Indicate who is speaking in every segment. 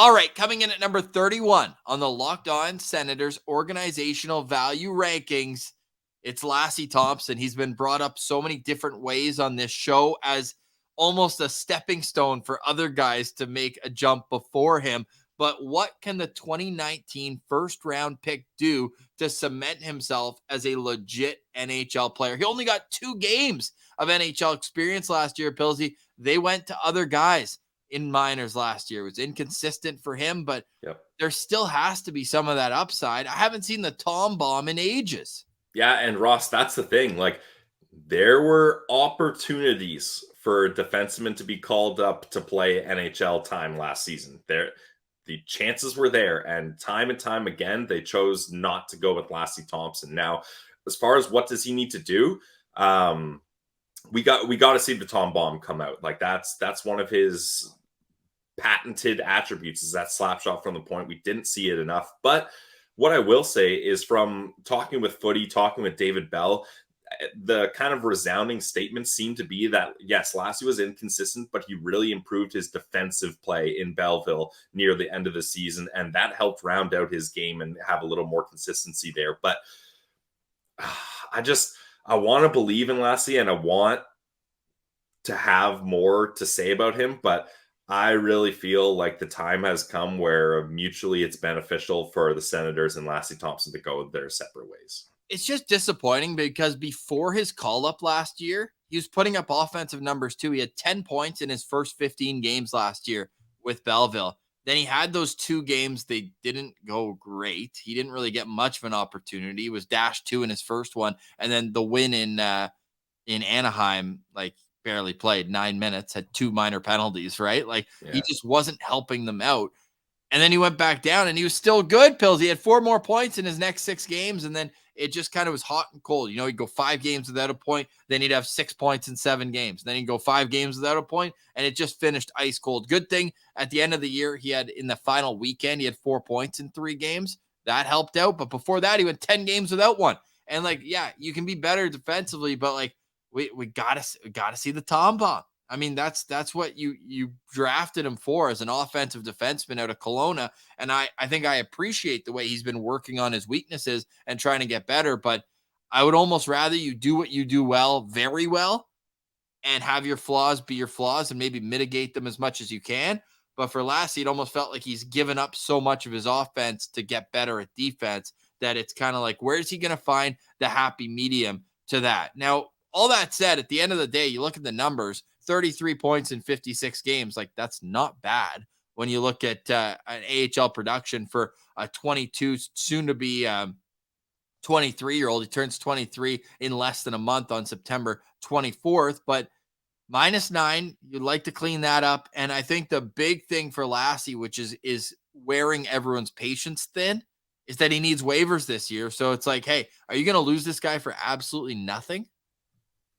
Speaker 1: All right, coming in at number 31 on the Locked On Senators organizational value rankings, it's Lassie Thompson. He's been brought up so many different ways on this show as almost a stepping stone for other guys to make a jump before him. But what can the 2019 first round pick do to cement himself as a legit NHL player? He only got 2 games of NHL experience last year, Pilsy. They went to other guys in minors last year. It was inconsistent for him, but
Speaker 2: Yep.
Speaker 1: there still has to be some of that upside. I haven't seen the Tom Bomb in ages.
Speaker 2: Yeah, and Ross, that's the thing. Like, there were opportunities for defensemen to be called up to play NHL time last season. The chances were there, and time again, they chose not to go with Lassie Thompson. Now, as far as what does he need to do, we got to see the Tom Bomb come out. Like, that's one of his patented attributes, is that slap shot from the point. We didn't see it enough, but what I will say is, from talking with Footy, talking with David Bell, the kind of resounding statements seem to be that, yes, Lassie was inconsistent, but he really improved his defensive play in Belleville near the end of the season, and that helped round out his game and have a little more consistency there. But I want to believe in Lassie, and I want to have more to say about him, but I really feel like the time has come where mutually it's beneficial for the Senators and Lassie Thompson to go their separate ways.
Speaker 1: It's just disappointing because before his call up last year, he was putting up offensive numbers too. He had 10 points in his first 15 games last year with Belleville. Then he had those 2 games. They didn't go great. He didn't really get much of an opportunity. He was -2 in his first one. And then the win in Anaheim, like, barely played 9 minutes, had 2 minor penalties, right? Like, he just wasn't helping them out. And then he went back down and he was still good, Pills. He had 4 more points in his next 6 games. And then it just kind of was hot and cold. You know, he'd go 5 games without a point. Then he'd have 6 points in 7 games. Then he'd go 5 games without a point. And it just finished ice cold. Good thing at the end of the year, he had, in the final weekend, he had 4 points in 3 games. That helped out. But before that, he went 10 games without one. And, like, yeah, you can be better defensively, but, like, we gotta see the Tom Bomb. I mean, that's what you drafted him for, as an offensive defenseman out of Kelowna. And I think I appreciate the way he's been working on his weaknesses and trying to get better. But I would almost rather you do what you do well, very well, and have your flaws be your flaws and maybe mitigate them as much as you can. But for Lassie, it almost felt like he's given up so much of his offense to get better at defense that it's kind of like, where's he going to find the happy medium to that? Now, all that said, at the end of the day, you look at the numbers, 33 points in 56 games. Like, that's not bad when you look at an AHL production for a 22, soon to be 23-year-old. He turns 23 in less than a month on September 24th, but -9, you'd like to clean that up. And I think the big thing for Lassie, which is wearing everyone's patience thin, is that he needs waivers this year. So it's like, hey, are you going to lose this guy for absolutely nothing?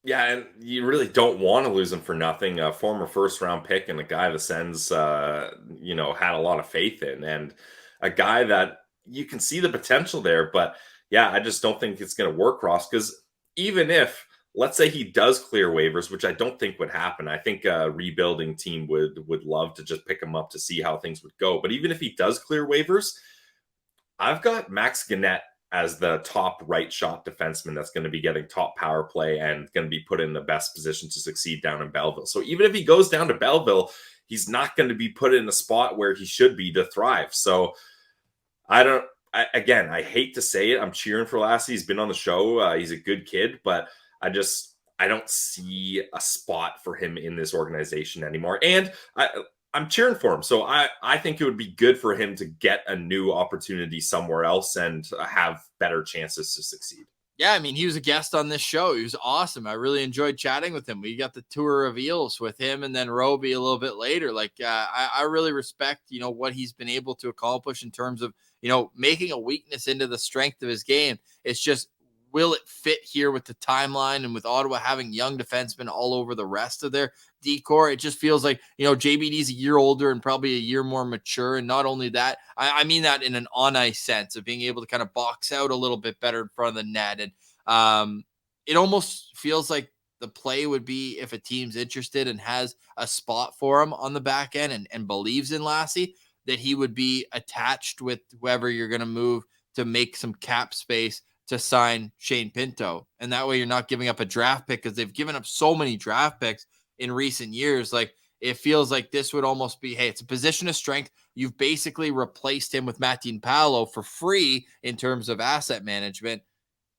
Speaker 2: Yeah, and you really don't want to lose him for nothing. A former first-round pick and a guy the Sens, had a lot of faith in, and a guy that you can see the potential there. But yeah, I just don't think it's going to work, Ross. Because even if, let's say, he does clear waivers, which I don't think would happen, I think a rebuilding team would love to just pick him up to see how things would go. But even if he does clear waivers, I've got Max Gannett as the top right shot defenseman that's going to be getting top power play and going to be put in the best position to succeed down in Belleville. So even if he goes down to Belleville, he's not going to be put in a spot where he should be to thrive. So I hate to say it. I'm cheering for Lassie. He's been on the show. He's a good kid, but I don't see a spot for him in this organization anymore. And I'm cheering for him. So I think it would be good for him to get a new opportunity somewhere else and have better chances to succeed.
Speaker 1: Yeah, I mean, he was a guest on this show. He was awesome. I really enjoyed chatting with him. We got the tour of Eels with him and then Roby a little bit later. Like, I really respect, what he's been able to accomplish in terms of, making a weakness into the strength of his game. It's just, will it fit here with the timeline and with Ottawa having young defensemen all over the rest of their decor? It just feels like, JBD's a year older and probably a year more mature. And not only that, I mean that in an on-ice sense of being able to kind of box out a little bit better in front of the net. And it almost feels like the play would be, if a team's interested and has a spot for him on the back end and believes in Lassie, that he would be attached with whoever you're going to move to make some cap space to sign Shane Pinto. And that way you're not giving up a draft pick, because they've given up so many draft picks in recent years. Like, it feels like this would almost be, hey, it's a position of strength. You've basically replaced him with Martin Paolo for free in terms of asset management.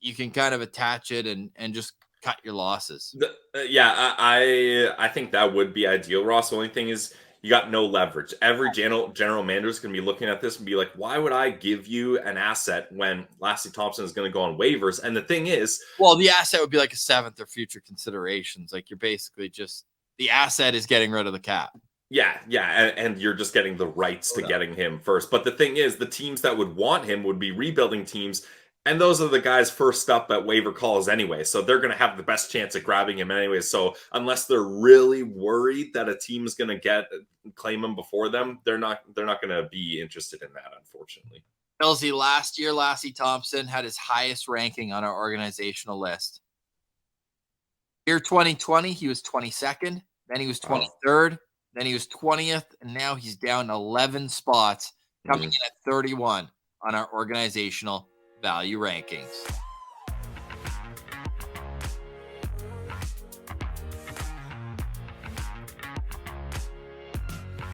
Speaker 1: You can kind of attach it and just cut your losses.
Speaker 2: I think that would be ideal, Ross. The only thing is you got no leverage. Every general manager is going to be looking at this and be like, why would I give you an asset when Lassie Thompson is going to go on waivers? And the thing is,
Speaker 1: well, the asset would be like a seventh or future considerations. Like, you're basically just, the asset is getting rid of the cap.
Speaker 2: Yeah, and you're just getting the rights to getting him first. But the thing is, the teams that would want him would be rebuilding teams, and those are the guys first up at waiver calls anyway. So they're going to have the best chance at grabbing him anyway. So unless they're really worried that a team is going to claim him before them, they're not going to be interested in that, unfortunately.
Speaker 1: Millsy, last year, Lassie Thompson had his highest ranking on our organizational list. Year 2020, he was 22nd. Then he was 23rd. Then he was 20th. And now he's down 11 spots, coming in at 31 on our organizational value rankings.